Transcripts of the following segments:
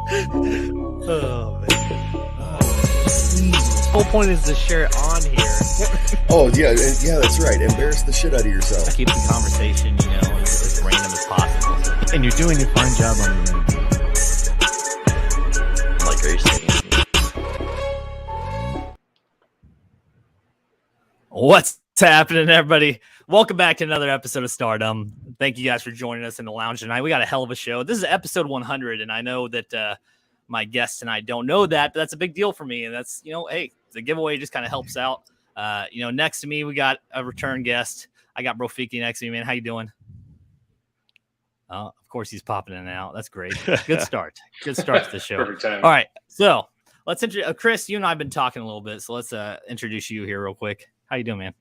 Oh man. The whole point is to share it on here. Oh yeah, that's right. Embarrass the shit out of yourself. Keep the conversation, as random as possible. And you're doing a fine job on your end. Like, are you saying? What's happening, everybody? Welcome back to another episode of Stardom. Thank you guys for joining us in the lounge tonight. We got a hell of a show. This is episode 100, and I know that my guests tonight don't know that, but that's a big deal for me. And that's, hey, the giveaway just kind of helps out. Next to me, we got a return guest. I got Brofiki next to me, man. How you doing? Of course, he's popping in and out. That's great. Good start. Good start to the show. Perfect time. All right, so let's Chris, you and I have been talking a little bit, so let's introduce you here real quick. How you doing, man?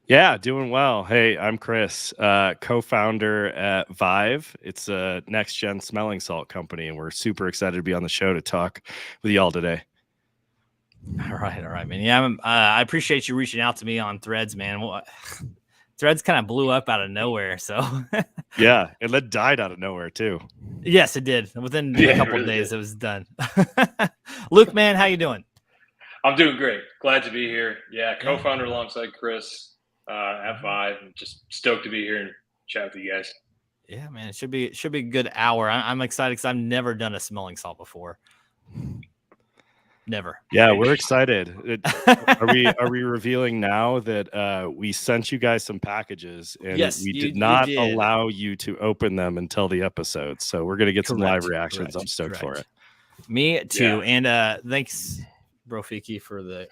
Yeah, doing well. Hey, I'm Chris, co-founder at VyV. It's a next-gen smelling salt company, and we're super excited to be on the show to talk with y'all today. All right, man. Yeah, I appreciate you reaching out to me on Threads, man. Well, Threads kind of blew up out of nowhere, so yeah, and then died out of nowhere too. Yes, it did. Within a couple of days, it was done. Luke, man, how you doing? I'm doing great. Glad to be here. Yeah, co-founder alongside Chris at VyV. I'm just stoked to be here and chat with you guys. Yeah, man, it should be a good hour. I'm excited because I've never done a smelling salt before. Never. Yeah, we're excited. Are we revealing now that we sent you guys some packages and we did not allow you to open them until the episode? So we're gonna get some live reactions. I'm stoked for it. Me too. Yeah. And thanks, Brofiki, for the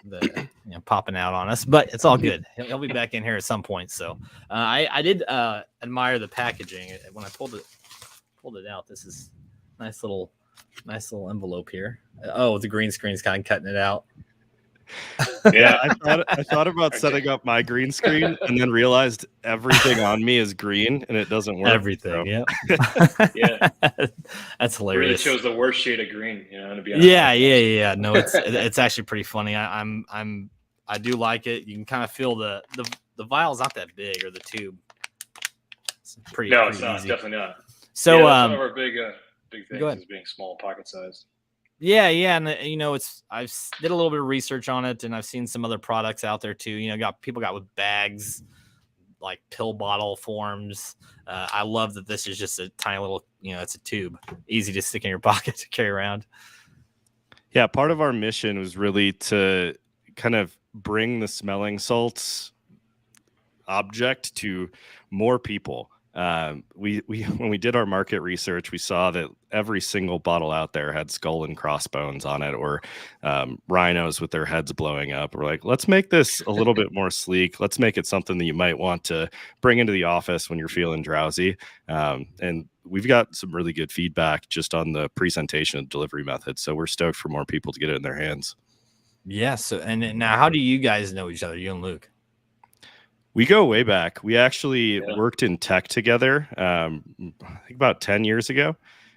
popping out on us, but it's all good. He'll be back in here at some point. So I did admire the packaging when I pulled it out. This is nice little envelope here. Oh, the green screen's kind of cutting it out. Yeah, I thought about setting up my green screen and then realized everything on me is green and it doesn't work. Everything, yeah. Yeah. That's hilarious. It really shows the worst shade of green, to be honest. Yeah. No, it's actually pretty funny. I do like it. You can kind of feel the vial's not that big, or the tube. It's pretty it's easy. not. Definitely not. So one of our big things is being small pocket sized. Yeah, and I've did a little bit of research on it, and I've seen some other products out there too. People got with bags, like pill bottle forms. I love that this is just a tiny little, it's a tube, easy to stick in your pocket to carry around. Yeah, part of our mission was really to kind of bring the smelling salts object to more people. We when we did our market research, we saw that every single bottle out there had skull and crossbones on it, or rhinos with their heads blowing up. We're like, let's make this a little bit more sleek. Let's make it something that you might want to bring into the office when you're feeling drowsy. And we've got some really good feedback just on the presentation and delivery method. So we're stoked for more people to get it in their hands. Yeah. So, and now, how do you guys know each other, you and Luke? We go way back. We actually worked in tech together, I think about 10 years ago.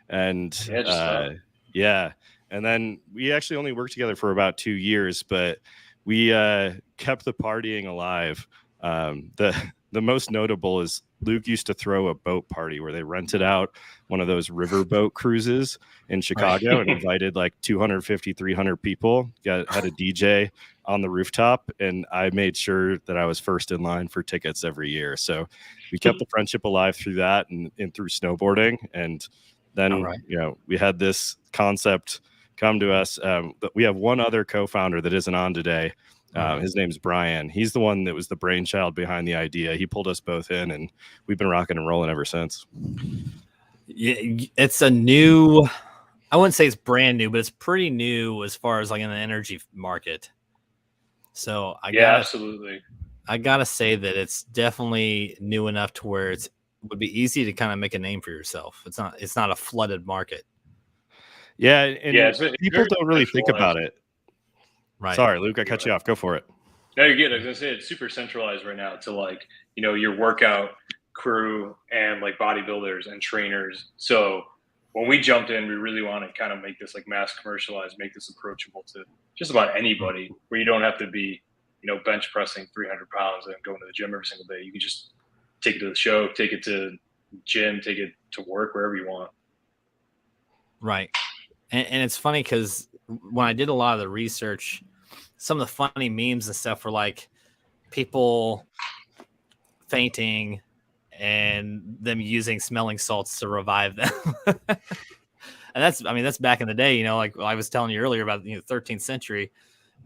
And and then we actually only worked together for about 2 years, but we kept the partying alive. The most notable is Luke used to throw a boat party where they rented out one of those riverboat cruises in Chicago and invited like 250, 300 people, had a DJ on the rooftop, and I made sure that I was first in line for tickets every year. So we kept the friendship alive through that and through snowboarding. And then, we had this concept come to us. But we have one other co-founder that isn't on today. His name's Brian. He's the one that was the brainchild behind the idea. He pulled us both in, and we've been rocking and rolling ever since. Yeah, it's a new, I wouldn't say it's brand new, but it's pretty new as far as like in the energy market. So absolutely. I gotta say that it's definitely new enough to where it would be easy to kind of make a name for yourself. It's not a flooded market. Yeah, and people don't really think about it. Right. Sorry, Luke, I cut you off. Go for it. No, you're good. I was gonna say it's super centralized right now to like, your workout crew and like bodybuilders and trainers. So when we jumped in, we really want to kind of make this like mass commercialized, make this approachable to just about anybody, where you don't have to be, bench pressing 300 pounds and going to the gym every single day. You can just take it to the show, take it to gym, take it to work, wherever you want. Right. And it's funny because when I did a lot of the research, some of the funny memes and stuff were like people fainting and them using smelling salts to revive them. And that's back in the day, like I was telling you earlier about, 13th century,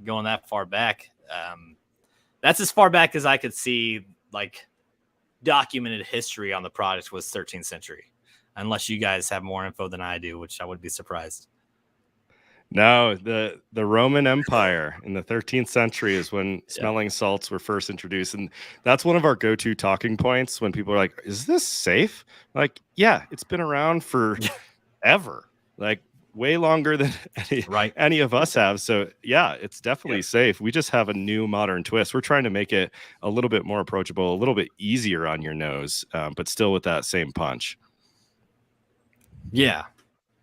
going that far back. That's as far back as I could see, like documented history on the product was 13th century, unless you guys have more info than I do, which I would be surprised. No, the Roman Empire in the 13th century is when smelling salts were first introduced. And that's one of our go-to talking points when people are like, is this safe? Like, yeah, it's been around for ever, like way longer than any of us have. So yeah, it's definitely safe. We just have a new modern twist. We're trying to make it a little bit more approachable, a little bit easier on your nose, but still with that same punch. Yeah.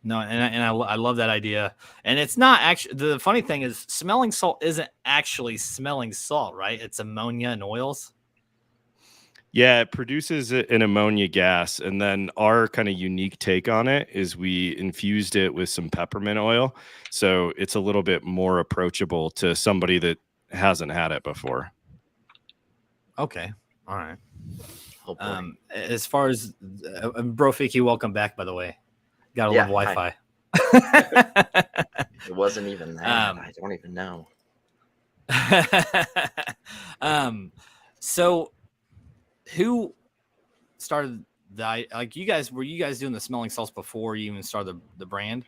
No, and I love that idea. And it's not actually, the funny thing is smelling salt isn't actually smelling salt, right? It's ammonia and oils. Yeah, it produces an ammonia gas. And then our kind of unique take on it is we infused it with some peppermint oil. So it's a little bit more approachable to somebody that hasn't had it before. Okay. All right. As far as Brofiki, welcome back, by the way. Gotta love Wi-Fi. It wasn't even that. I don't even know. So who started like you guys? Were you guys doing the smelling salts before you even started the brand?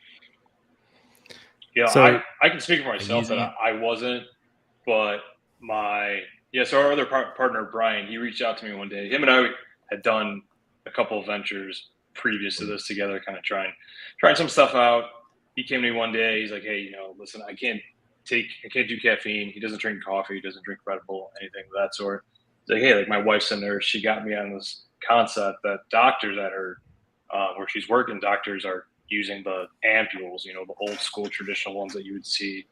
Yeah, so I can speak for myself that I wasn't, but so our other partner Brian, he reached out to me one day. Him and I had done a couple of ventures previous to this together, kind of trying some stuff out. He came to me one day. He's like, hey, listen, I can't do caffeine. He doesn't drink coffee. He doesn't drink Red Bull, anything of that sort. He's like, hey, like my wife's a nurse. She got me on this concept that doctors at her, where she's working, doctors are using the ampules, the old school traditional ones that you would see,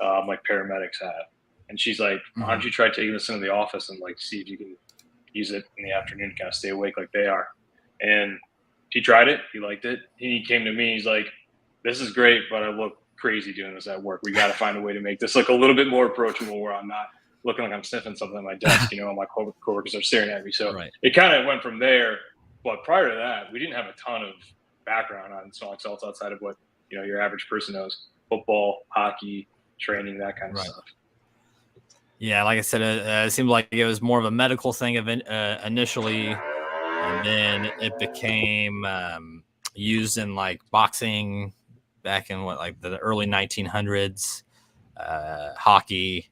like paramedics have. And she's like, why don't you try taking this into the office and like see if you can use it in the afternoon to kind of stay awake like they are. And he tried it. He liked it. He came to me. He's like, this is great, but I look crazy doing this at work. We got to find a way to make this look a little bit more approachable where I'm not looking like I'm sniffing something at my desk, and my coworkers are staring at me. So It kind of went from there. But prior to that, we didn't have a ton of background on smelling salts outside of what, your average person knows: football, hockey, training, that kind of stuff. Yeah, like I said, it seemed like it was more of a medical thing initially, and then it became used in like boxing back in the early 1900s, hockey,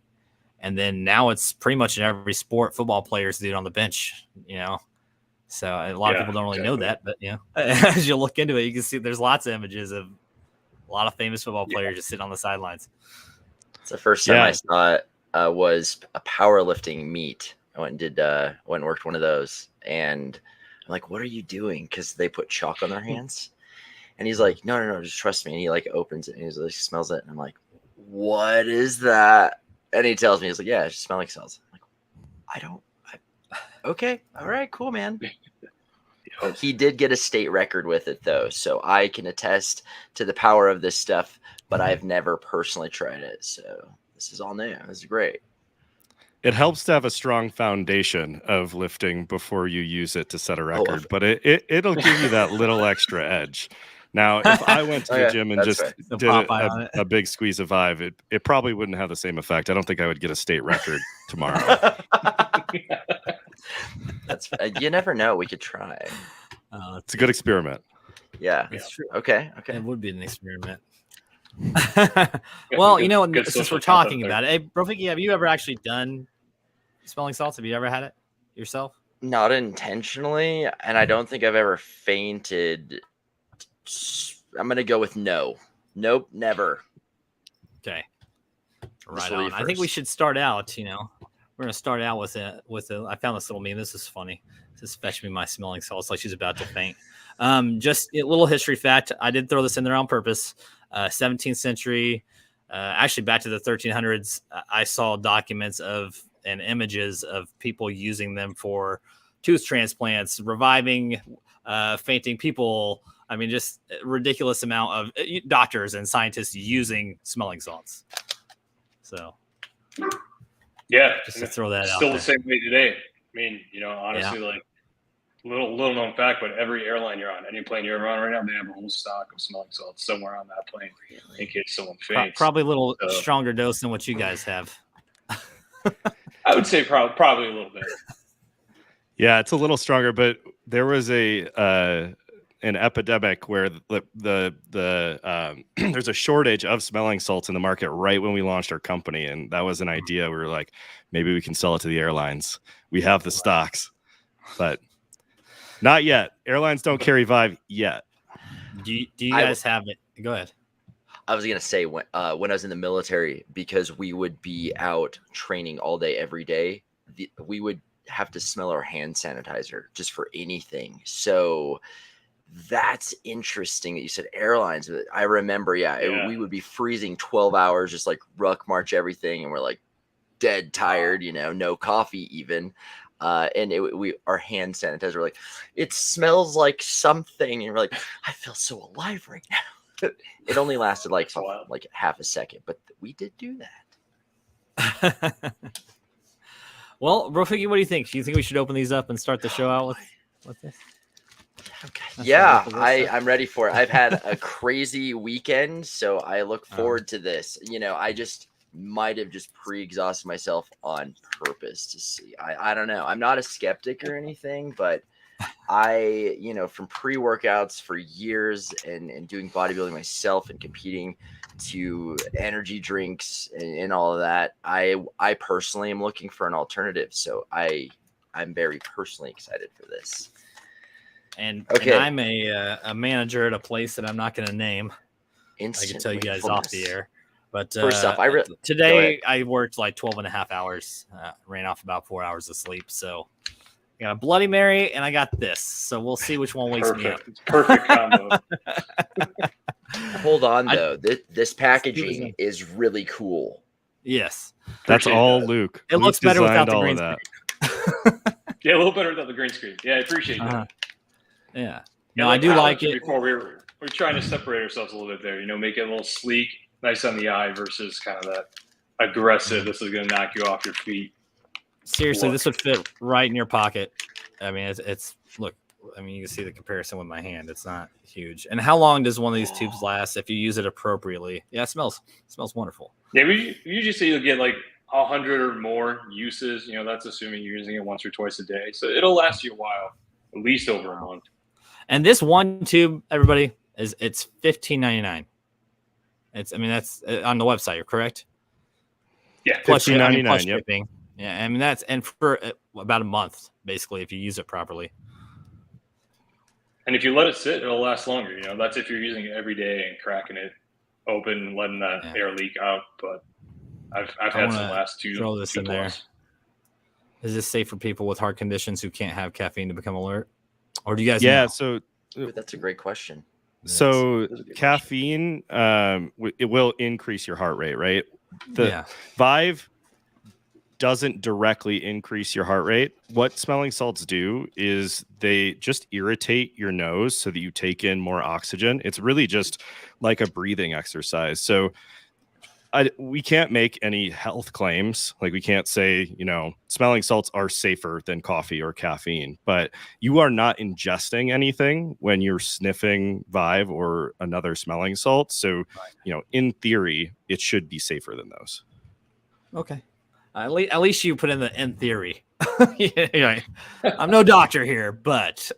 and then now it's pretty much in every sport. Football players do it on the bench, So a lot of people don't really know that, but as you look into it, you can see there's lots of images of a lot of famous football players just sitting on the sidelines. It's the first time I saw it. Was a powerlifting meet. I went and worked one of those, and I'm like, what are you doing? Because they put chalk on their hands. And he's like, no, just trust me. And he like opens it and he like smells it. And I'm like, what is that? And he tells me, he's like, yeah, it just smells like cells. I'm like, okay. All right, cool, man. He did get a state record with it though. So I can attest to the power of this stuff, but I've never personally tried it. So this is all new. This is great. It helps to have a strong foundation of lifting before you use it to set a record, but it'll give you that little extra edge. Now, if I went to the gym and just did a big squeeze of VyV, it probably wouldn't have the same effect. I don't think I would get a state record tomorrow. You never know. We could try. It's a good experiment. Yeah, it's true. Okay. It would be an experiment. Well, since we're talking about it, hey, Brofiki, have you ever actually done smelling salts? Have you ever had it yourself? Not intentionally, and I don't think I've ever fainted. I'm gonna go with no. Nope, never. Okay, right on. I think we should start out. We're gonna start out with a. I found this little meme. This is funny. This is fetch me my smelling salts like she's about to faint. Just a little history fact. I did throw this in there on purpose. 17th century, actually back to the 1300s, I saw documents of and images of people using them for tooth transplants, reviving fainting people, I mean, just a ridiculous amount of doctors and scientists using smelling salts. So, yeah, just to throw that out still there. the same way today. I mean, honestly, like little known fact, but every airline you're on, any plane you're on right now, they have a whole stock of smelling salts somewhere on that plane in case someone faints. Probably a little stronger dose than what you guys have. I would say probably a little bit. Yeah, it's a little stronger, but there was an epidemic where the there's a shortage of smelling salts in the market right when we launched our company, and that was an idea. We were like, maybe we can sell it to the airlines. We have the stocks, but not yet. Airlines don't carry VyV yet. Do you guys have it? Go ahead. I was gonna say when I was in the military, because we would be out training all day every day, we would have to smell our hand sanitizer just for anything. So that's interesting that you said airlines. I remember, we would be freezing 12 hours, just like ruck march everything, and we're like dead tired, no coffee even. And our hand sanitizer, we're like, it smells like something, and we're like, I feel so alive right now. It only lasted like half a second, but we did do that. Well, Brofiki, what do you think? Do you think we should open these up and start the show out with this? Okay. Yeah, I'm ready for it. I've had a crazy weekend, so I look forward to this. I just might have just pre-exhausted myself on purpose to see. I don't know. I'm not a skeptic or anything, but I, from pre-workouts for years and doing bodybuilding myself and competing to energy drinks and all of that, I personally am looking for an alternative. So I'm very personally excited for this. And I'm a manager at a place that I'm not going to name. I can tell you guys off the air. But first off, today I worked like 12 and a half hours, ran off about 4 hours of sleep. So I got a Bloody Mary and I got this. So we'll see which one wakes me up. Perfect combo. Hold on, though. This packaging is really cool. Yes. That's all Luke. It looks better without the green screen. Yeah, a little better without the green screen. Yeah, I appreciate that. Yeah. No, I do like it. Before we're trying to separate ourselves a little bit there, make it a little sleek, nice on the eye versus kind of that aggressive. This is going to knock you off your feet. Seriously, this would fit right in your pocket. I mean, it's look. I mean, you can see the comparison with my hand. It's not huge. And how long does one of these tubes last if you use it appropriately? Yeah, it smells wonderful. Yeah, we usually say you'll get like 100 or more uses. That's assuming you're using it once or twice a day. So it'll last you a while, at least over a month. And this one tube, everybody, it's $15.99. That's on the website. You're correct. Yeah, plus $15.99. Plus shipping. Yeah, that's for about a month basically if you use it properly. And if you let it sit, it'll last longer. That's if you're using it every day and cracking it open and letting that air leak out. But I've had some last two. Throw this in there. Is this safe for people with heart conditions who can't have caffeine to become alert? Or do you guys know? So that's a great question. So caffeine, it will increase your heart rate, right? VyV doesn't directly increase your heart rate. What smelling salts do is they just irritate your nose so that you take in more oxygen. It's really just like a breathing exercise. So we can't make any health claims. Like we can't say, smelling salts are safer than coffee or caffeine, but you are not ingesting anything when you're sniffing VyV or another smelling salt. So, in theory, it should be safer than those. Okay. At least you put in the in theory. I'm no doctor here, but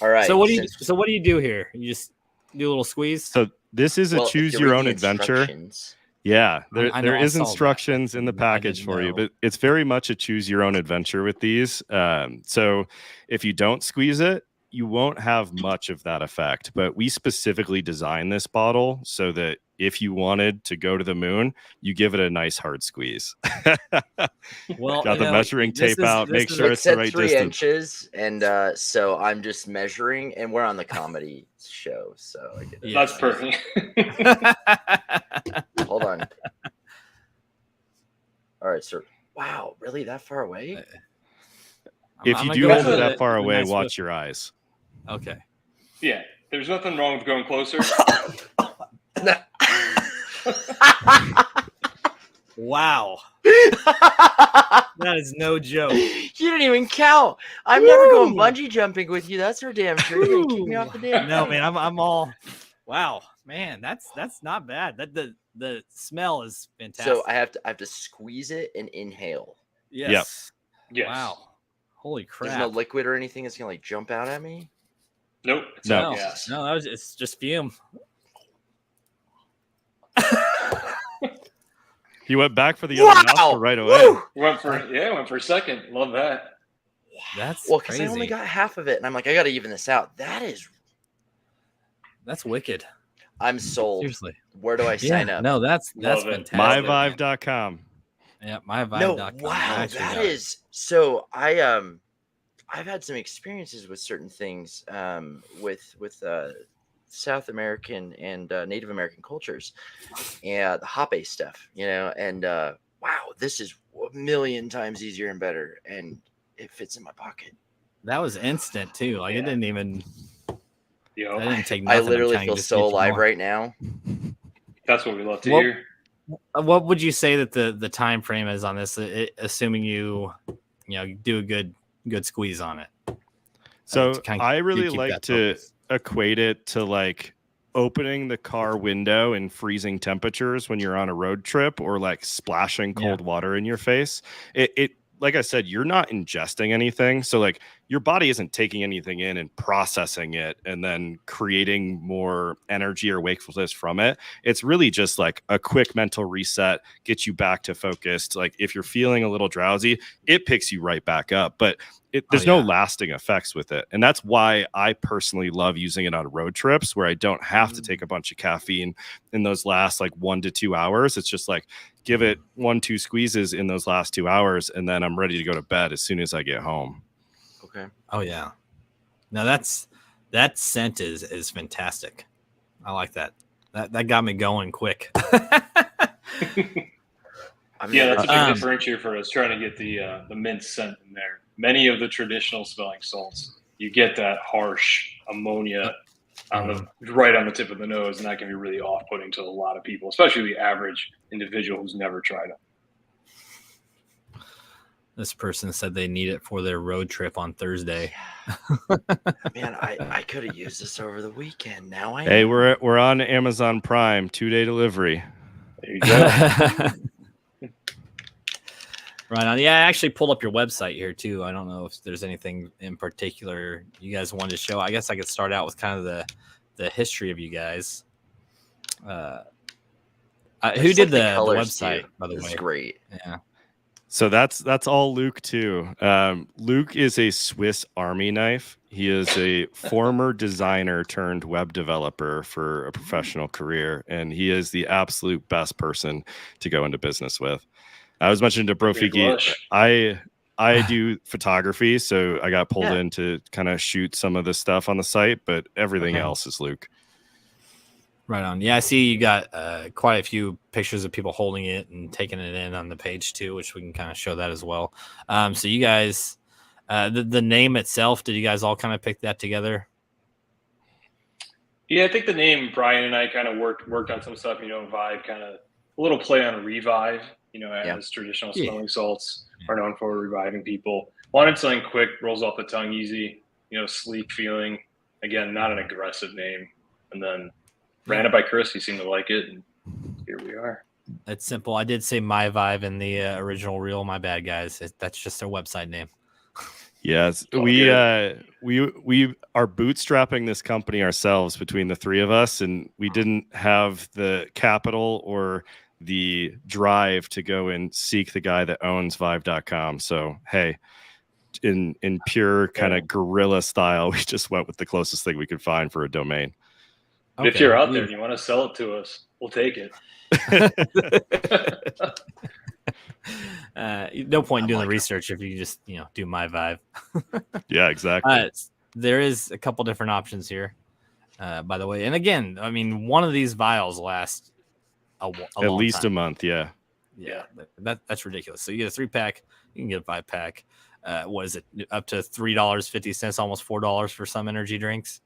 all right. So what do you do here? You just do a little squeeze? So this is a choose your own adventure. Yeah, there is instructions in the package for you, but it's very much a choose your own adventure with these. So if you don't squeeze it, you won't have much of that effect. But we specifically designed this bottle so that if you wanted to go to the moon, you give it a nice hard squeeze. Well, got the measuring tape out. Make sure it's the right 3 distance. inches, and so I'm just measuring, and we're on the comedy show, so I get it. That's perfect. Hold on. All right, sir. Wow, really that far away? If you do hold it that far away, watch your eyes. Okay. Yeah, there's nothing wrong with going closer. Wow. That is no joke. You didn't even count. I'm never going bungee jumping with you. That's for damn sure. You're gonna kick me off the damn No, thing. man, I'm all wow, man, that's not bad. That the smell is fantastic. So I have to squeeze it and inhale. Yes. Yes. Wow. Holy crap. There's no liquid or anything that's gonna like jump out at me. Nope. No, Gas. no, it's just fume. He went back for the other nostril right away. Went for a second. Love that. That's Well, because I crazy. only got half of it, and I'm like, I got to even this out. That's wicked. I'm sold. Seriously. Where do I sign up? No, that's Love it. fantastic. MyVyV.com. Yeah, myvive.com. No, wow, that is so. I've had some experiences with certain things with South American and Native American cultures, and the hop-a stuff, and wow, this is a million times easier and better, and it fits in my pocket. That was instant too. Like it didn't even. Yo, I didn't take. I Nothing. literally feel so alive right now. that's what we love to hear. What would you say that the time frame is on this? Assuming you do a good squeeze on it. So to kinda I really keep like that to focus. equate it to like opening the car window in freezing temperatures when you're on a road trip, or like splashing cold water in your face. It like I said, you're not ingesting anything. So like your body isn't taking anything in and processing it and then creating more energy or wakefulness from it. It's really just like a quick mental reset, get you back to focused. Like if you're feeling a little drowsy, it picks you right back up. But there's no lasting effects with it. And that's why I personally love using it on road trips where I don't have to take a bunch of caffeine in those last like 1 to 2 hours. It's just like give it 1-2 squeezes in those last 2 hours, and then I'm ready to go to bed as soon as I get home. Okay. Oh yeah. No, that scent is fantastic. I like that. That got me going quick. Yeah, that's a big differentiator for us, trying to get the mint scent in there. Many of the traditional smelling salts, you get that harsh ammonia right on the tip of the nose, and that can be really off-putting to a lot of people, especially the average individual who's never tried it. This person said they need it for their road trip on Thursday. Man, I could have used this over the weekend. Now I Hey, we're on Amazon Prime, 2-day delivery. There you go. Right on. Yeah, I actually pulled up your website here too. I don't know if there's anything in particular you guys wanted to show. I guess I could start out with kind of the history of you guys. Who did the website, by the way? It's great. Yeah. So that's all Luke too. Luke is a Swiss Army knife. He is a former designer turned web developer for a professional career, and he is the absolute best person to go into business with. I was mentioning to Brofiki, I do photography, so I got pulled in to kind of shoot some of the stuff on the site, but everything else is Luke. Right on. Yeah, I see you got quite a few pictures of people holding it and taking it in on the page too, which we can kind of show that as well. So you guys, the name itself, did you guys all kind of pick that together? Yeah, I think the name, Brian and I kind of worked on some stuff, Vive, kind of a little play on revive, as traditional smelling salts are known for reviving people. Wanted something quick, rolls off the tongue easy, sleek feeling. Again, not an aggressive name. And then ran it by Chris. He seemed to like it, and here we are. It's simple. I did say MyVyV in the original reel. My bad, guys. That's just their website name. Yes, we are bootstrapping this company ourselves between the three of us, and we didn't have the capital or the drive to go and seek the guy that owns Vyve.com. So hey, in pure kind of guerrilla style, we just went with the closest thing we could find for a domain. Okay. If you're out there and you want to sell it to us, we'll take it. No point in doing the research if you just do MyVyV. Yeah, exactly. There is a couple different options here, by the way. And again, I mean, one of these vials lasts at least a month. Yeah. Yeah. That's ridiculous. So you get a 3-pack, you can get a 5-pack. What is it, up to $3.50, almost $4 for some energy drinks?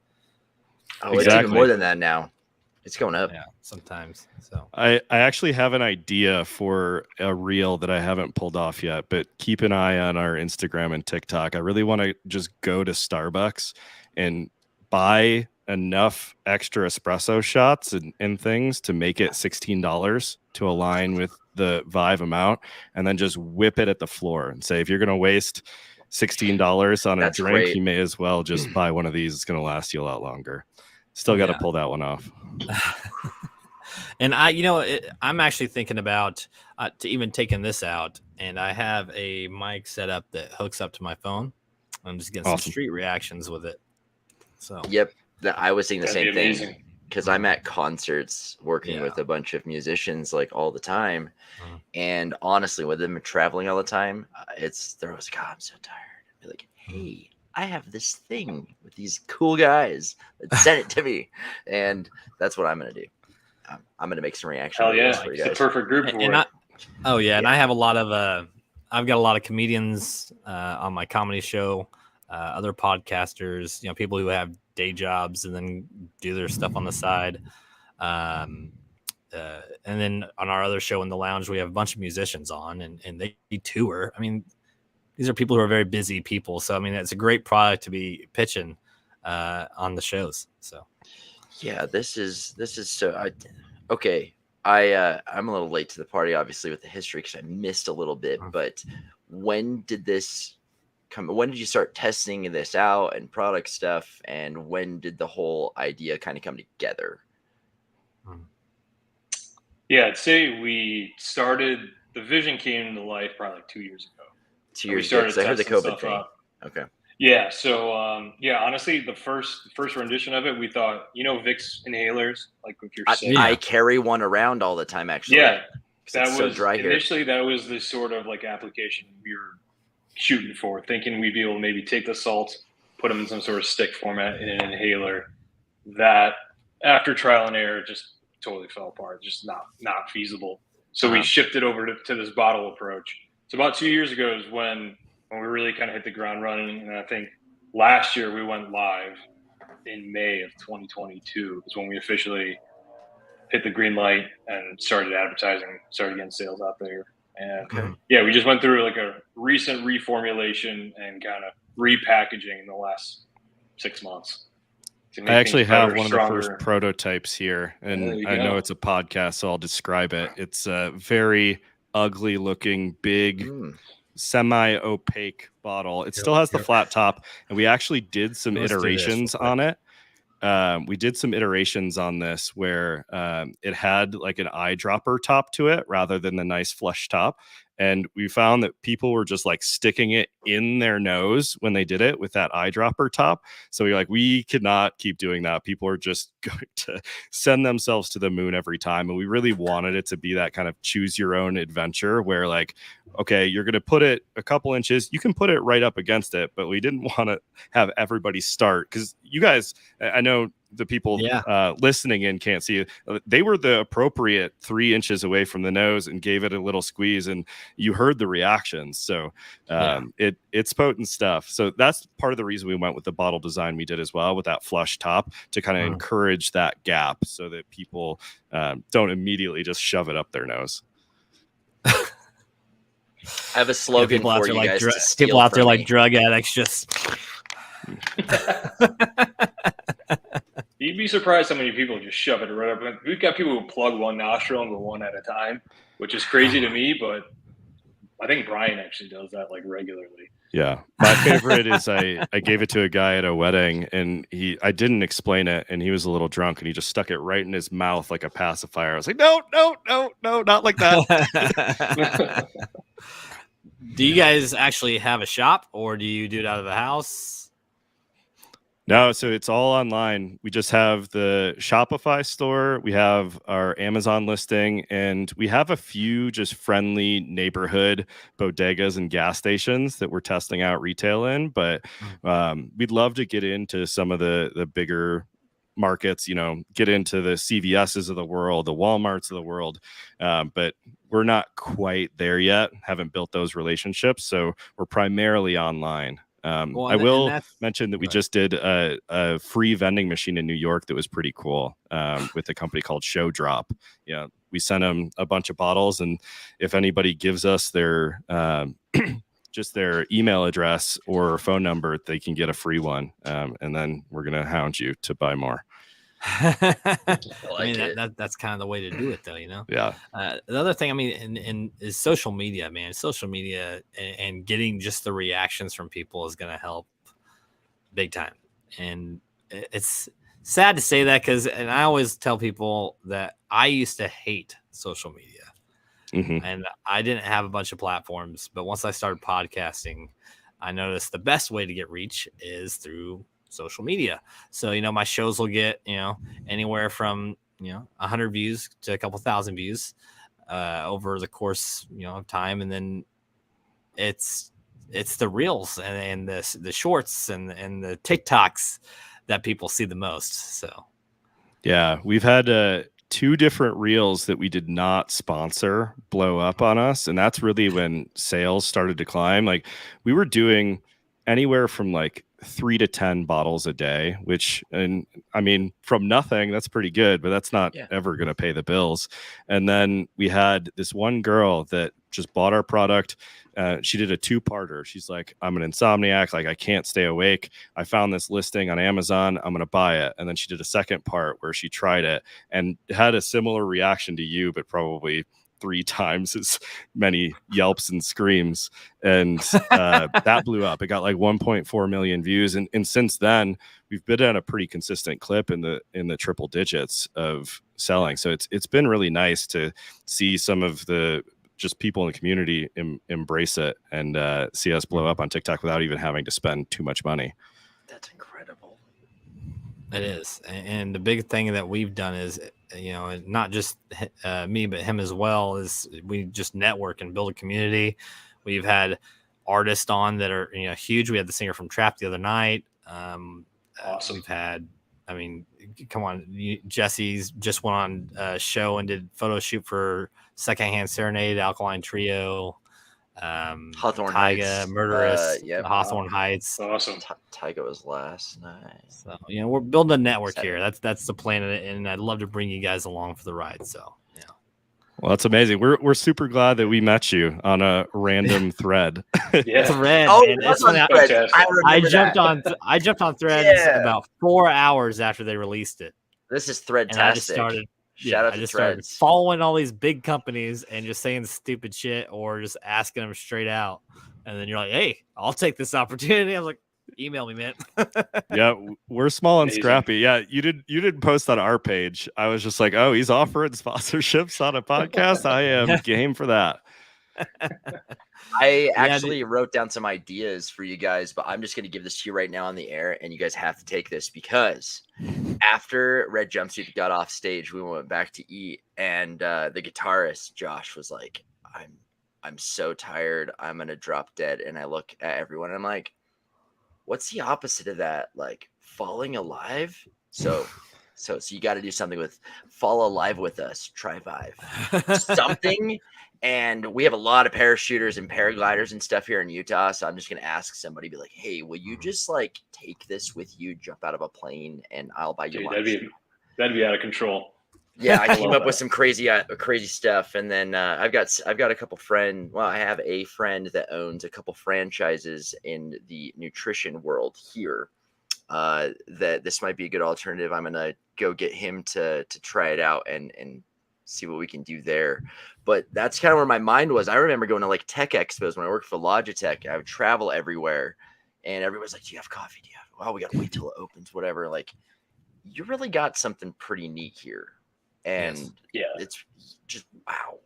Oh, it's even more than that now. It's going up. Yeah, sometimes. So I actually have an idea for a reel that I haven't pulled off yet, but keep an eye on our Instagram and TikTok. I really want to just go to Starbucks and buy enough extra espresso shots and things to make it $16 to align with the VyV amount, and then just whip it at the floor and say, if you're going to waste $16 on a That's drink, great. you may as well just buy one of these. It's going to last you a lot longer. Still got to pull that one off. And I'm actually thinking about to even taking this out, and I have a mic set up that hooks up to my phone. I'm just getting some street reactions with it. So yep, I was saying the That'd same thing because I'm at concerts working with a bunch of musicians like all the time, and honestly, with them traveling all the time, they're always like, I'm so tired. They're like, hey, I have this thing with these cool guys that sent it to me, and that's what I'm gonna do. I'm gonna make some reaction. Hell yeah, for you it's guys. the perfect group for it. And I have a lot of I've got a lot of comedians on my comedy show, other podcasters, people who have day jobs and then do their stuff on the side. And then on our other show in the lounge, we have a bunch of musicians on, and they tour. I mean, these are people who are very busy people. So, I mean, it's a great product to be pitching on the shows. So, yeah, this is so. Okay, I'm a little late to the party, obviously, with the history because I missed a little bit. But when did this come? When did you start testing this out and product stuff? And when did the whole idea kind of come together? Yeah, I'd say we started. The vision came to life probably like 2 years ago. 2 years ago. I heard the COVID thing. Okay. Yeah. So, honestly, the first rendition of it, we thought, Vicks inhalers, like if you're sick. I carry one around all the time, actually. Yeah. That was so dry here. Initially, that was the sort of like application we were shooting for, thinking we'd be able to maybe take the salts, put them in some sort of stick format in an inhaler. That after trial and error just totally fell apart, just not feasible. So we shifted over to this bottle approach. So about 2 years ago is when we really kind of hit the ground running. And I think last year we went live in May of 2022 is when we officially hit the green light and started advertising, started getting sales out there. And we just went through like a recent reformulation and kind of repackaging in the last 6 months. I actually have one of the first prototypes here, and I know it's a podcast, so I'll describe it. It's a very ugly looking, big, semi-opaque bottle. It still has the flat top, and we actually did some iterations on it. We did some iterations on this where it had like an eyedropper top to it rather than the nice flush top. And we found that people were just like sticking it in their nose when they did it with that eyedropper top. So we're like, we could not keep doing that. People are just going to send themselves to the moon every time. And we really wanted it to be that kind of choose your own adventure where like, okay, you're going to put it a couple inches. You can put it right up against it, but we didn't want to have everybody start because you guys, I know the people listening in can't see it. They were the appropriate 3 inches away from the nose and gave it a little squeeze, and you heard the reactions. So it's potent stuff. So that's part of the reason we went with the bottle design we did as well, with that flush top to kind of encourage that gap so that people don't immediately just shove it up their nose. I have a slogan for you guys. People out there like drug addicts just. You'd be surprised how many people just shove it right up. We've got people who plug one nostril and go one at a time, which is crazy to me, but I think Brian actually does that like regularly. Yeah. My favorite is I gave it to a guy at a wedding and I didn't explain it and he was a little drunk and he just stuck it right in his mouth like a pacifier. I was like, no, not like that. Do you guys actually have a shop or do you do it out of the house? No, so it's all online. We just have the Shopify store. We have our Amazon listing, and we have a few just friendly neighborhood bodegas and gas stations that we're testing out retail in. But we'd love to get into some of the bigger markets, get into the CVS's of the world, the Walmarts of the world. But we're not quite there yet. Haven't built those relationships. So we're primarily online. I will mention that we just did a free vending machine in New York that was pretty cool with a company called Show Drop. We sent them a bunch of bottles, and if anybody gives us their just their email address or phone number, they can get a free one. And then we're going to hound you to buy more. That's kind of the way to do it, though. Yeah. The other thing, is social media, man. Social media and getting just the reactions from people is going to help big time. And it's sad to say that and I always tell people that I used to hate social media. Mm-hmm. And I didn't have a bunch of platforms, but once I started podcasting, I noticed the best way to get reach is through social media. So, my shows will get, anywhere from, 100 views to a couple thousand views over the course, of time. And then it's the reels and the shorts and the TikToks that people see the most. So, yeah, we've had 2 different reels that we did not sponsor blow up on us. And that's really when sales started to climb. Like, we were doing anywhere from 3 to 10 bottles a day, which, and from nothing, that's pretty good, but that's not ever going to pay the bills. And then we had this one girl that just bought our product. She did a 2-parter. She's like, I'm an insomniac. I can't stay awake. I found this listing on Amazon. I'm going to buy it. And then she did a second part where she tried it and had a similar reaction to you, but probably 3 times as many yelps and screams. And that blew up. It got 1.4 million views. And since then we've been at a pretty consistent clip in the triple digits of selling. So it's been really nice to see some of the just people in the community embrace it and see us blow up on TikTok without even having to spend too much money. That's incredible. It is. And the big thing that we've done is, not just me, but him as well, is we just network and build a community. We've had artists on that are, huge. We had the singer from Trap the other night. Awesome. We've had, come on, Jesse's just went on a show and did photo shoot for Secondhand Serenade, Alkaline Trio, Hawthorne Tyga, Heights, Murderous, Hawthorne Heights. Awesome. Tyga was last night. So we're building a network here. That's the plan, and I'd love to bring you guys along for the ride. So well, that's amazing. We're super glad that we met you on a random thread. Thread. Oh, I jumped on Threads about 4 hours after they released it. This is Threadtastic. Shout out to Threads. Started following all these big companies and just saying stupid shit or just asking them straight out. And then you're like, hey, I'll take this opportunity. I was like, email me, man. Yeah, we're small and scrappy. Yeah, you didn't post on our page. I was just like, oh, he's offering sponsorships on a podcast. I am game for that. I actually wrote down some ideas for you guys, but I'm just going to give this to you right now on the air, and you guys have to take this because after Red Jumpsuit got off stage, we went back to eat, and the guitarist Josh was like, "I'm so tired. I'm gonna drop dead." And I look at everyone, and I'm like, "What's the opposite of that? Like falling alive?" So you got to do something with fall alive with us. Try VyV. Something. And we have a lot of parachuters and paragliders and stuff here in Utah. So I'm just going to ask somebody, be like, hey, will you just take this with you, jump out of a plane, and I'll buy you lunch? That'd be out of control. Yeah, I came up with some crazy stuff. And then I've got a couple friends. Well, I have a friend that owns a couple franchises in the nutrition world here. That this might be a good alternative. I'm going to go get him to try it out and see what we can do there. But that's kind of where my mind was. I remember going to tech expos when I worked for Logitech. I would travel everywhere and everybody's like, do you have coffee? Do you have, well, we got to wait till it opens, whatever. You really got something pretty neat here. And it's just, wow.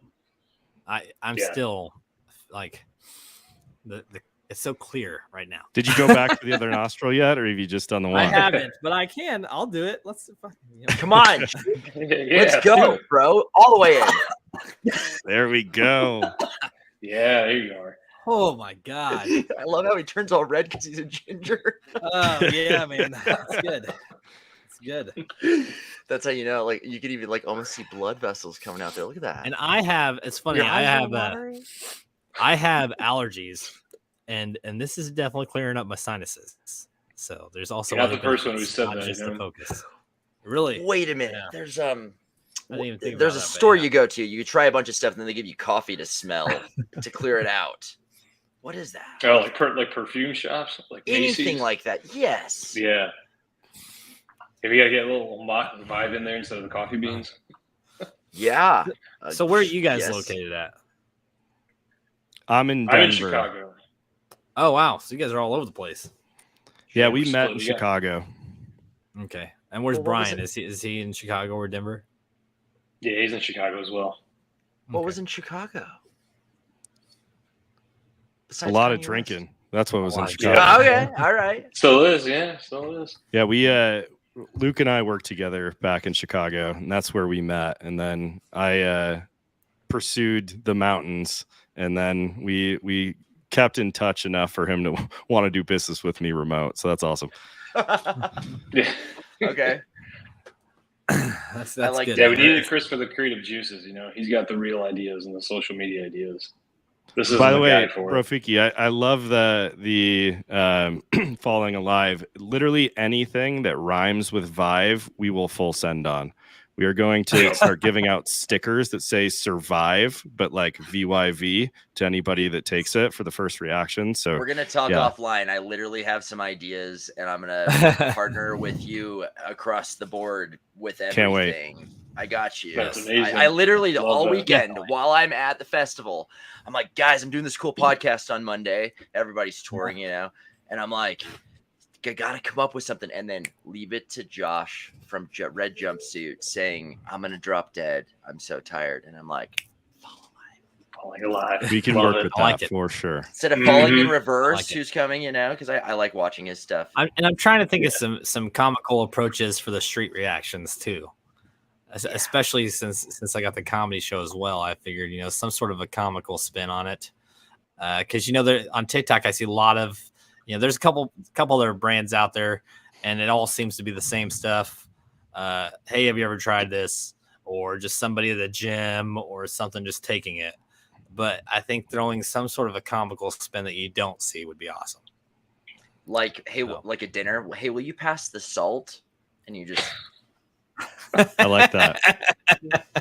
I'm still it's so clear right now. Did you go back to the other nostril yet, or have you just done the one? I haven't, but I can. I'll do it. Let's come on. Let's go, bro. All the way in. There we go. Yeah, there you are. Oh my god! I love how he turns all red because he's a ginger. Oh yeah, man, that's good. good. That's how you know. Like you could even like almost see blood vessels coming out there. Look at that. And I have. It's funny. Your I eyes are have. watering? I have allergies, and this is definitely clearing up my sinuses. So there's also You're not other the first one who benefits, said not that, just you the know? focus. Really? Wait a minute. Yeah. There's I didn't even think there's about a that, but store yeah. you go to. You try a bunch of stuff, and then they give you coffee to smell to clear it out. What is that? Oh, like perfume shops, like Anything Macy's? like that? Yes. Yeah. If you gotta get a little vibe in there instead of the coffee beans. Yeah. So where are you guys yes. located at? I'm in Denver. I'm in Chicago. Oh wow, so you guys are all over the place. Yeah, we're we met in split, yeah. Chicago. Okay, and where's Well, what was Brian? Is he in Chicago or Denver? Yeah, he's in Chicago as well. What Okay. was in Chicago? A Besides lot of Kanye drinking. That's what was in lot of Chicago. West? Okay. All right. Still is, yeah, still is. Yeah, we Luke and I worked together back in Chicago, and that's where we met. And then I pursued the mountains, and then we kept in touch enough for him to want to do business with me remote. So that's awesome. Yeah. Okay. That's I like good. that. Yeah, we needed Chris for the creative juices, you know. He's got the real ideas and the social media ideas. This is By the way, guy for it. Brofiki, I love the falling alive. Literally anything that rhymes with VyV, we will full send on. We are going to start giving out stickers that say survive, but like VYV to anybody that takes it for the first reaction. So We're gonna talk yeah. offline. I literally have some ideas, and I'm gonna partner with you across the board with Can't wait. everything. I got you. That's amazing. I literally Love all that. weekend while I'm at the festival, I'm like, guys, I'm doing this cool podcast on Monday. Everybody's touring, you know, and I'm like, I gotta come up with something, and then leave it to Josh from Red Jumpsuit saying, "I'm gonna drop dead. I'm so tired," and I'm like, Falling alive. we can Love work it. with I like that it. for sure. instead of falling in Mhm. reverse, I like it. who's coming? You know, because I like watching his stuff. I'm trying to think of some comical approaches for the street reactions too. Especially since I got the comedy show as well, I figured some sort of a comical spin on it. Because there on TikTok I see a lot of there's a couple other brands out there, and it all seems to be the same stuff. Hey, have you ever tried this? Or just somebody at the gym or something just taking it. But I think throwing some sort of a comical spin that you don't see would be awesome. Like, hey, No. like a dinner. Hey, will you pass the salt? And you just I like that.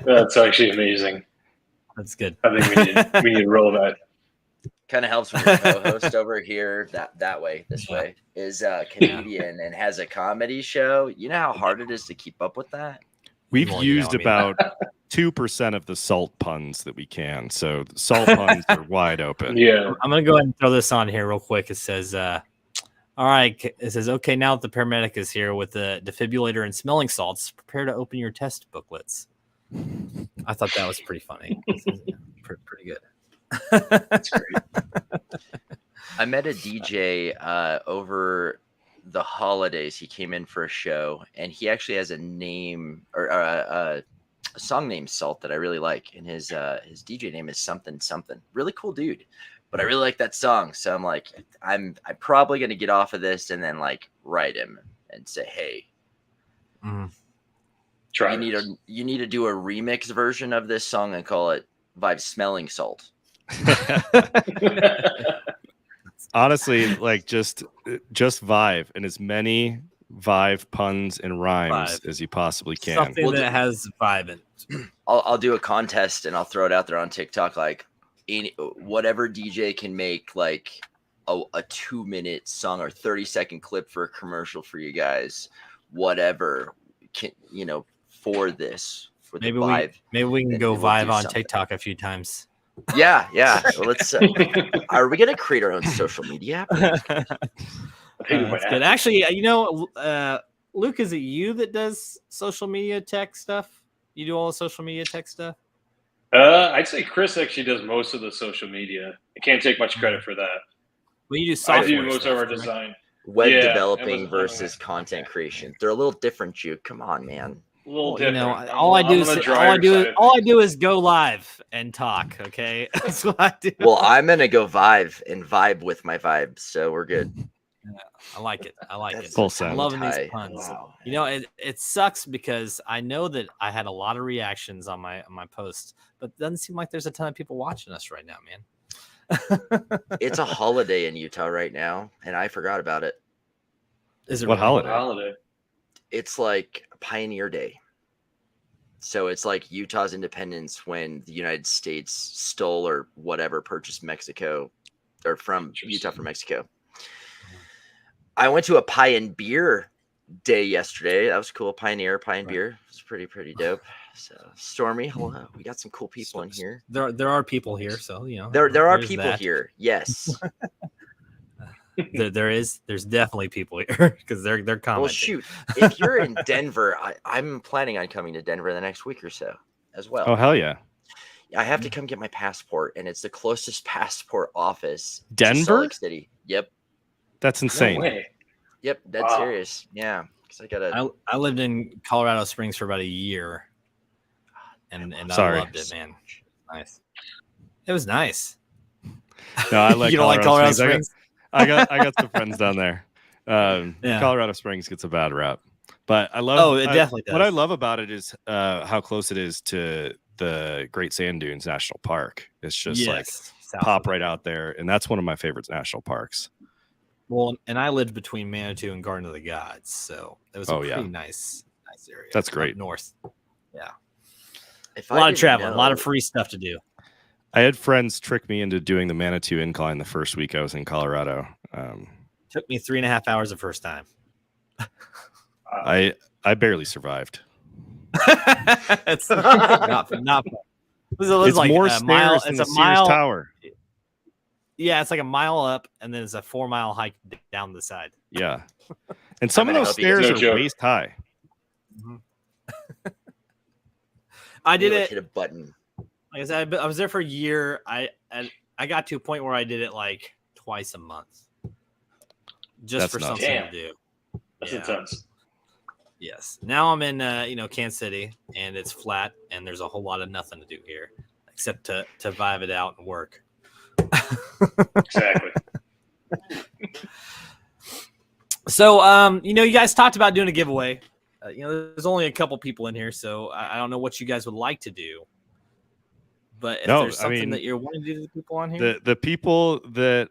That's actually amazing. That's good. I think we need to roll that. kind of helps when your co-host over here this way is a comedian and has a comedy show. You know how hard it is to keep up with that? We've Well, used about 2% of the salt puns that we can. So the salt puns are wide open. Yeah. I'm going to go ahead and throw this on here real quick. It says, all right. It says, okay, now that the paramedic is here with the defibrillator and smelling salts, prepare to open your test booklets. I thought that was pretty funny. Pretty good. That's great. I met a DJ over the holidays. He came in for a show, and he actually has a name or a song named Salt that I really like, and his DJ name is something something. Really cool dude, but I really like that song. So I'm like, I'm probably gonna get off of this and then like write him and say, hey, Try you need to do a remix version of this song and call it VyV Smelling Salt. Honestly, like just VyV and as many VyV puns and rhymes VyV. as you possibly can. Something that has vibe in it. I'll do a contest and I'll throw it out there on TikTok. Like whatever DJ can make like a 2-minute song or 30-second clip for a commercial for you guys, whatever can, for this, for the VyV. Maybe we can go and we'll vibe do on something. TikTok a few times. Yeah. Well, let's. Are we gonna create our own social media? That's good. Actually, Luke, is it you that does social media tech stuff? You do all the social media tech stuff? I'd say Chris actually does most of the social media. I can't take much credit for that. Well, you do software. I do most stuff, of our right? design. Web Yeah, developing Amazon. versus content creation. They're a little different, Juke. Come on, man. A little Well, different. all I do I'm is go live and talk. Okay, that's what I do. Well, I'm gonna go vibe with my vibes, so we're good. I like it. I like it. Full I'm sound. loving these puns. Wow. You know, it sucks because I know that I had a lot of reactions on my post, but it doesn't seem like there's a ton of people watching us right now, man. It's a holiday in Utah right now, and I forgot about it. Is it What really? holiday? It's like Pioneer Day. So it's like Utah's independence when the United States stole or whatever, purchased Mexico or from Utah from Mexico. I went to a Pie and Beer Day yesterday. That was cool. Pine Beer. It was pretty dope. So Stormy, hello. We got some cool people in here. There are people here, so you know. There are there's people that. here. Yes. There's definitely people here because they're commenting. Well, shoot. If you're in Denver, I'm planning on coming to Denver the next week or so as well. Oh, hell yeah. I have to come get my passport, and it's the closest passport office to Denver? Salt Lake City. Yep. That's insane. No way. Yep. That's serious. Yeah. Because I gotta. I lived in Colorado Springs for about a year, and Sorry. I loved it, man. Nice. It was nice. No, I like You don't like Colorado Springs. Springs? I got some friends down there. Yeah. Colorado Springs gets a bad rap, but I love. Oh, it definitely does. What I love about it is how close it is to the Great Sand Dunes National Park. It's just like South pop of right there. out there, and that's one of my favorite national parks. Well, and I lived between Manitou and Garden of the Gods, so it was a pretty nice area. That's up great. north. Yeah, If a I lot of didn't traveling, a lot of know- free stuff to do. I had friends trick me into doing the Manitou Incline the first week I was in Colorado. Took me 3.5 hours the first time. I barely survived. It's not fun. It's like more a stairs mile. than It's the a Sears mile. Tower. Yeah, it's like a mile up, and then it's a 4-mile hike down the side. Yeah, and some of gonna those help you. stairs No are joke. waist high. I did like, it. hit a button. Like I said, I was there for a year. I got to a point where I did it like twice a month, just That's for nuts. something Damn. to do. That's Yeah. intense. Yes. Now I'm in Kansas City, and it's flat, and there's a whole lot of nothing to do here except to vibe it out and work. Exactly. So you guys talked about doing a giveaway. There's only a couple people in here, so I don't know what you guys would like to do. But if there's something that you're wanting to do to the people on here, The people that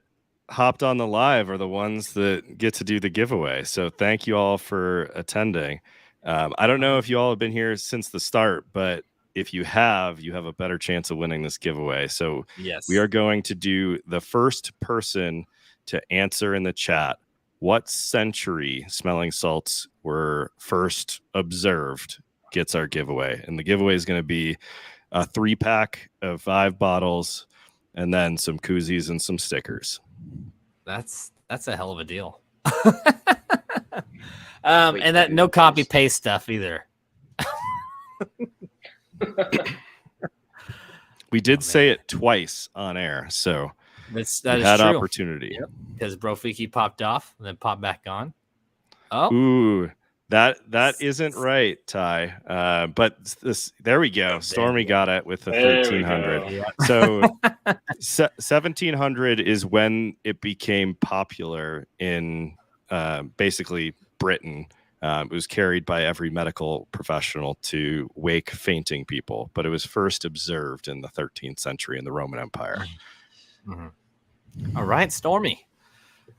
hopped on the live are the ones that get to do the giveaway. So thank you all for attending. I don't know if you all have been here since the start, but if you have a better chance of winning this giveaway. So yes, we are going to do the first person to answer in the chat what century smelling salts were first observed gets our giveaway. And the giveaway is going to be a 3-pack of 5 bottles and then some koozies and some stickers. That's a hell of a deal. And that no copy paste stuff either. We did say it twice on air, so that we is had true. opportunity. Yep. Because Brofiki popped off and then popped back on. Oh, Ooh, that isn't right, Ty. But there we go. Stormy got it with the There we 1300. go. yeah. So 1700 is when it became popular in basically Britain. It was carried by every medical professional to wake fainting people, but it was first observed in the 13th century in the Roman Empire. All right, Stormy.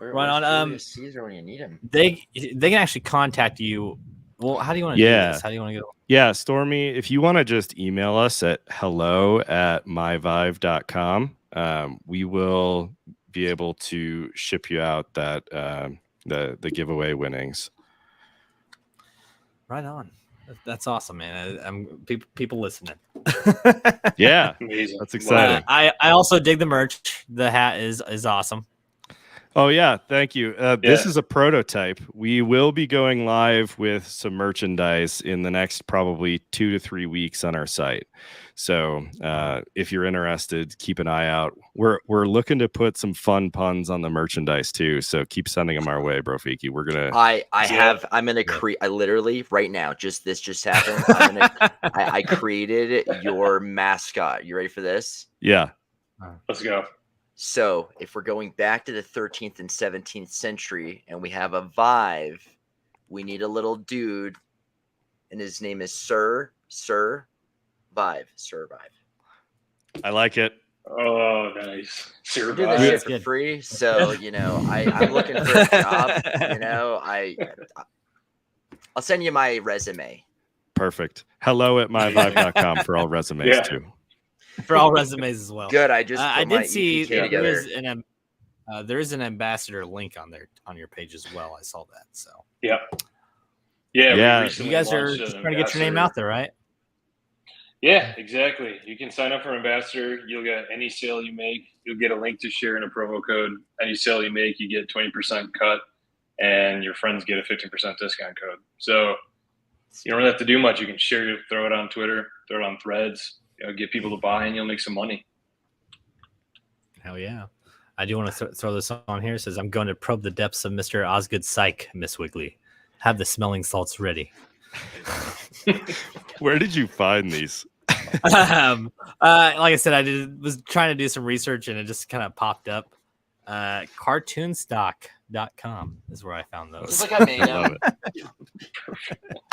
Right on. Julius Caesar when you need him. They can actually contact you. Well, how do you want to do this? How do you want to go? Yeah, Stormy, if you want to just email us at hello@myvive.com, we will be able to ship you out that the giveaway winnings. Right on. That's awesome, man. I'm people listening. Yeah, Amazing. that's exciting. I also dig the merch. The hat is awesome. Oh, yeah. Thank you. This is a prototype. We will be going live with some merchandise in the next probably 2 to 3 weeks on our site. So if you're interested, keep an eye out. We're looking to put some fun puns on the merchandise too. So keep sending them our way, Brofiki. We're going to. I'm gonna create. I literally right now. This just happened. I created your mascot. You ready for this? Yeah. Let's go. So if we're going back to the 13th and 17th century and we have a VyV, we need a little dude, and his name is Sir VyV. I like it. Oh, nice. We do this shit for free, so I'm looking for a job. I'll send you my resume. Perfect. Hello at myvive.com for all resumes too. For all resumes as well. Good. I just I did see there is an ambassador link on your page as well. I saw that. So yeah. You guys are just trying to get your name out there, right? Yeah, exactly. You can sign up for ambassador. You'll get any sale you make. You'll get a link to share in a promo code. Any sale you make, you get 20% cut, and your friends get a 15% discount code. So you don't really have to do much. You can share it, throw it on Twitter, throw it on Threads, get people to buy, and you'll make some money. Hell yeah. I do want to throw this on here. It says, I'm going to probe the depths of Mr. Osgood Psych, Miss Wiggly. Have the smelling salts ready. Where did you find these? Like I said, was trying to do some research and it just kind of popped up. Cartoonstock.com is where I found those. It's like I made them.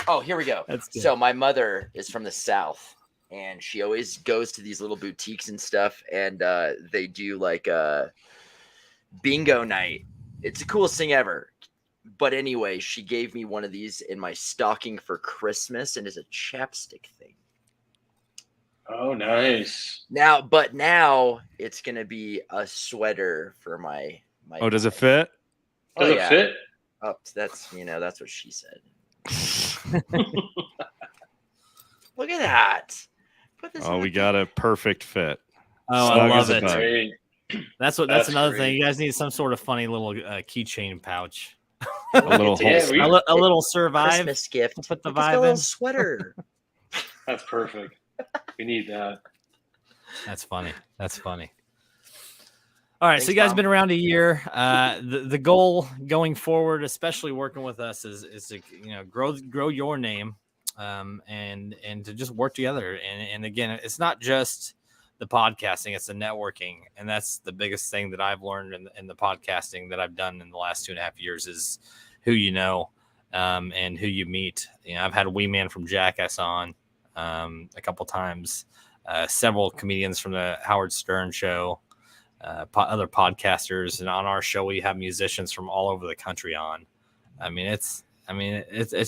Oh, here we go. So my mother is from the South, and she always goes to these little boutiques and stuff, and they do like a bingo night. It's the coolest thing ever. But anyway, she gave me one of these in my stocking for Christmas, and it's a chapstick thing. Oh, nice. Now it's gonna be a sweater for my. Oh, does it fit? Does it fit? Oh, that's what she said. Look at that. We got a perfect fit. Oh, I love it. Great. That's another thing. You guys need some sort of funny little keychain pouch. A little a little survive Christmas gift. Put the Vibe vibe in. Little sweater. That's perfect. We need that. That's funny. All right, Thanks, so you guys Tom. been around a year. The goal going forward, especially working with us, is to grow your name, and to just work together. And again, it's not just the podcasting; it's the networking, and that's the biggest thing that I've learned in the podcasting that I've done in the last 2.5 years is who you know, and who you meet. I've had Wee Man from Jackass on a couple times, several comedians from the Howard Stern show. Other podcasters, and on our show we have musicians from all over the country on. It's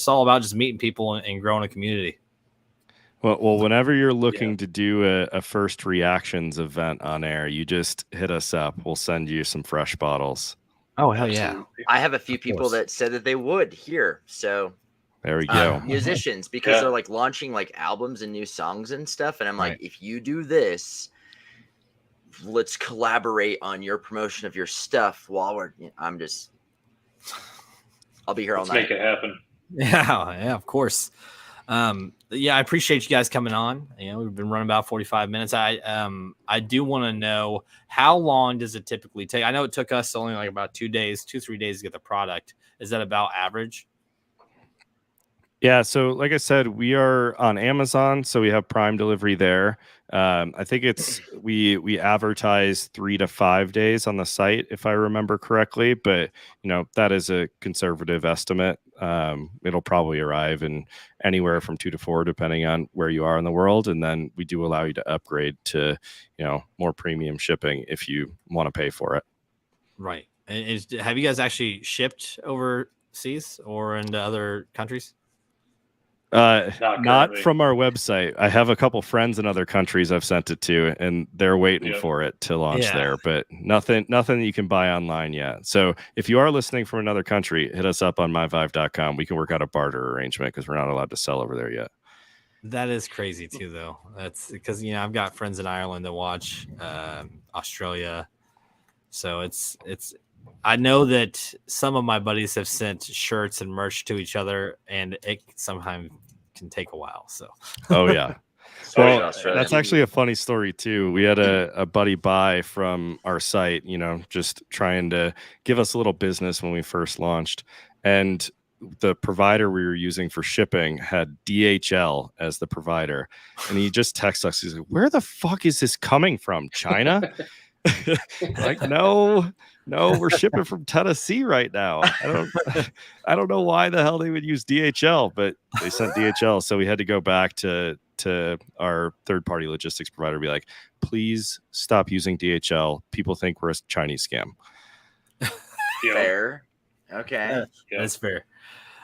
all about just meeting people and growing a community. Well, whenever you're looking to do a first reactions event on air, you just hit us up. We'll send you some fresh bottles. Oh, hell yeah. I have a few people that said that they would here. So there we go. Musicians, because they're like launching like albums and new songs and stuff. And I'm like, if you do this, let's collaborate on your promotion of your stuff while I'll be here all night. Let's make it happen. Yeah, of course. I appreciate you guys coming on. We've been running about 45 minutes. I do want to know, how long does it typically take? I know it took us only like about 3 days to get the product. Is that about average? Yeah, so like I said, we are on Amazon, so we have Prime delivery there. I think we advertise 3 to 5 days on the site, if I remember correctly, but that is a conservative estimate. It'll probably arrive in anywhere from 2 to 4, depending on where you are in the world, and then we do allow you to upgrade to more premium shipping if you want to pay for it. Right. And have you guys actually shipped overseas or into other countries? Not from our website. I have a couple friends in other countries I've sent it to, and they're waiting for it to launch there, but nothing you can buy online yet. So if you are listening from another country, hit us up on myvive.com. We can work out a barter arrangement because we're not allowed to sell over there yet. That is crazy too, though. That's because I've got friends in Ireland that watch, Australia. So it's I know that some of my buddies have sent shirts and merch to each other, and it sometimes can take a while. So, oh yeah. Well, that's actually a funny story too. We had a buddy buy from our site, just trying to give us a little business when we first launched, and the provider we were using for shipping had DHL as the provider, and he just texted us. He's like, "Where the fuck is this coming from? China?" Like, no, we're shipping from Tennessee right now. I don't know why the hell they would use DHL, but they sent DHL. So we had to go back to our third-party logistics provider, be like, please stop using DHL. People think we're a Chinese scam. Fair. Okay. That's fair.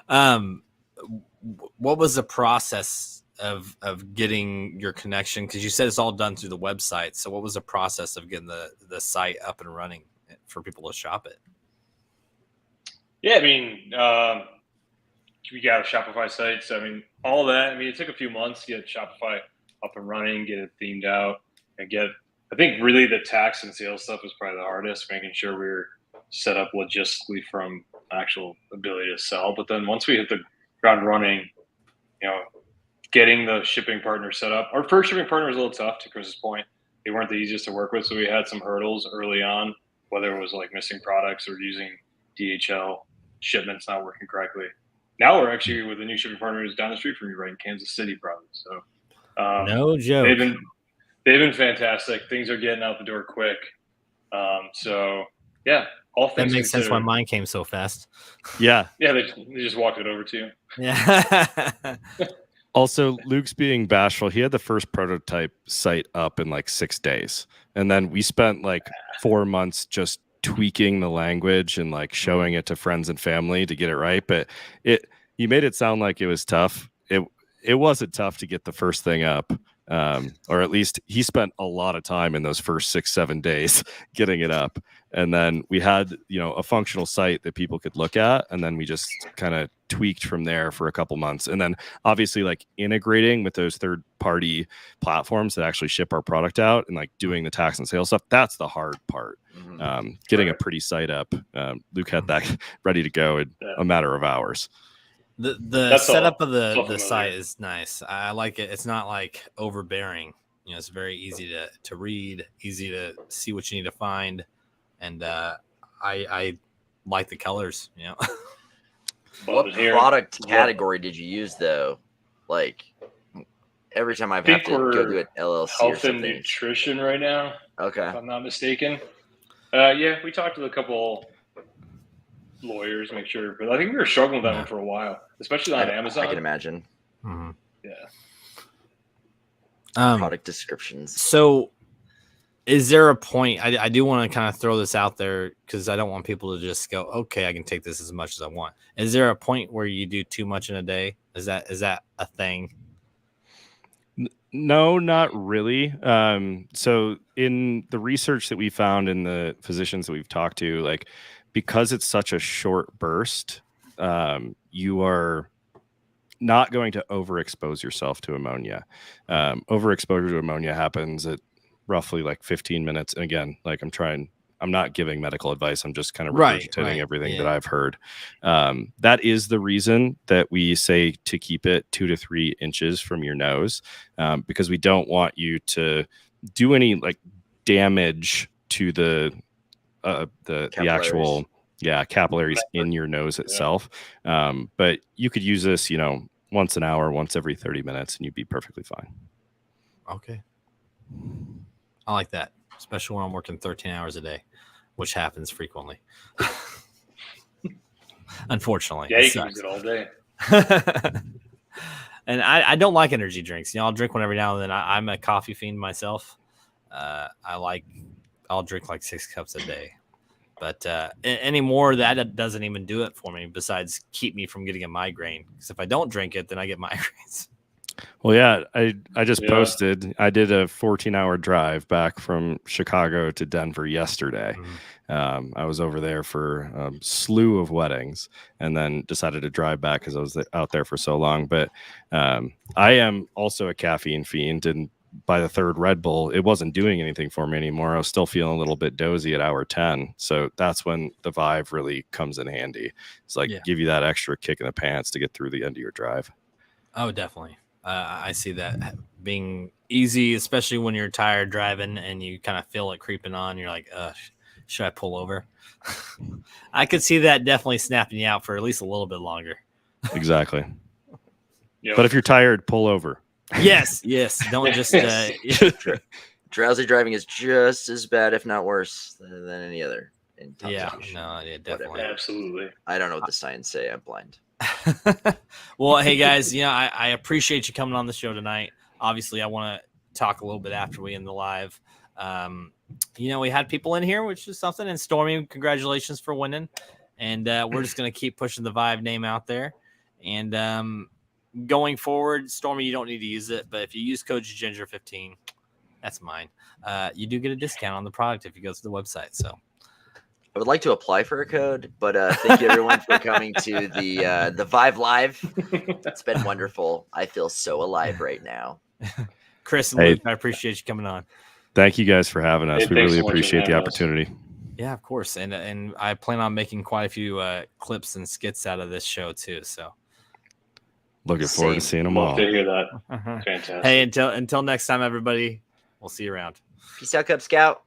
What was the process of getting your connection? Because you said it's all done through the website. So what was the process of getting the site up and running for people to shop it? Yeah, I mean, we got a Shopify site. So, I mean, all that. I mean, it took a few months to get Shopify up and running, get it themed out, and I think really the tax and sales stuff was probably the hardest, making sure we were set up logistically from actual ability to sell. But then once we hit the ground running, getting the shipping partner set up. Our first shipping partner was a little tough, to Chris's point. They weren't the easiest to work with. So we had some hurdles early on, whether it was like missing products or using DHL shipments not working correctly. Now we're actually with a new shipping partner who's down the street from you, right in Kansas City, probably. So no joke. They've been fantastic. Things are getting out the door quick. So yeah, all things that makes considered. sense why mine came so fast. Yeah. Yeah, they just walked it over to you. Yeah. Also, Luke's being bashful. He had the first prototype site up in like 6 days. And then we spent like 4 months just tweaking the language and like showing it to friends and family to get it right. But you made it sound like it was tough. It wasn't tough to get the first thing up. Or at least he spent a lot of time in those first 6-7 days getting it up. And then we had, a functional site that people could look at. And then we just kind of tweaked from there for a couple months. And then obviously like integrating with those third party platforms that actually ship our product out and like doing the tax and sales stuff. That's the hard part. Getting a pretty site up. Luke had that ready to go in a matter of hours. The setup of the site is nice. I like it. It's not like overbearing. It's very easy to read, easy to see what you need to find. And I like the colors, What product category did you use though? Like every time I've had to go do an LLC health or and nutrition right now. Okay. If I'm not mistaken. Yeah, we talked to a couple lawyers, make sure, but I think we were struggling with that one for a while, especially on Amazon. I can imagine. Mm-hmm. Yeah. Product descriptions. So is there a point, I do want to kind of throw this out there because I don't want people to just go, okay, I can take this as much as I want. Is there a point where you do too much in a day? Is that a thing? No, not really. So in the research that we found in the physicians that we've talked to, like, because it's such a short burst, you are not going to overexpose yourself to ammonia. Overexposure to ammonia happens at roughly like 15 minutes. And again, like I'm not giving medical advice. I'm just kind of regurgitating everything that I've heard. That is the reason that we say to keep it 2 to 3 inches from your nose, because we don't want you to do any like damage to the actual capillaries in your nose itself. But you could use this, once an hour, once every 30 minutes, and you'd be perfectly fine. Okay. I like that, especially when I'm working 13 hours a day, which happens frequently. Unfortunately. Yeah, you can use it all day. And I don't like energy drinks. I'll drink one every now and then. I'm a coffee fiend myself. I'll drink like 6 cups a day. But anymore, that doesn't even do it for me, besides keep me from getting a migraine. Because if I don't drink it, then I get migraines. Well, yeah, I just posted. I did a 14-hour drive back from Chicago to Denver yesterday. Mm-hmm. I was over there for a slew of weddings and then decided to drive back because I was out there for so long. But I am also a caffeine fiend, and by the third Red Bull, it wasn't doing anything for me anymore. I was still feeling a little bit dozy at hour 10. So that's when the VyV really comes in handy. It's like give you that extra kick in the pants to get through the end of your drive. Oh, definitely. I see that being easy, especially when you're tired driving and you kind of feel it creeping on. You're like, should I pull over? I could see that definitely snapping you out for at least a little bit longer. Exactly. But if you're tired, pull over. Yes. Don't just drowsy driving is just as bad, if not worse, than any other intoxication. Definitely. Whatever. Absolutely. I don't know what the signs say. I'm blind. Well, hey guys, I appreciate you coming on the show tonight. Obviously, I want to talk a little bit after we end the live. We had people in here, which is something. And Stormy, congratulations for winning. And we're just going to keep pushing the VyV name out there. And going forward, Stormy, you don't need to use it, but if you use code Ginger15, that's mine. You do get a discount on the product if you go to the website. So I would like to apply for a code, but thank you everyone for coming to the VyV Live. It's been wonderful. I feel so alive right now. Chris and Luke, I appreciate you coming on. Thank you guys for having us. We really appreciate the opportunity. Yeah, of course. And I plan on making quite a few clips and skits out of this show too. So looking forward to seeing them all. Love to hear that. Fantastic. Hey, until next time, everybody, we'll see you around. Peace out, Cub Scout.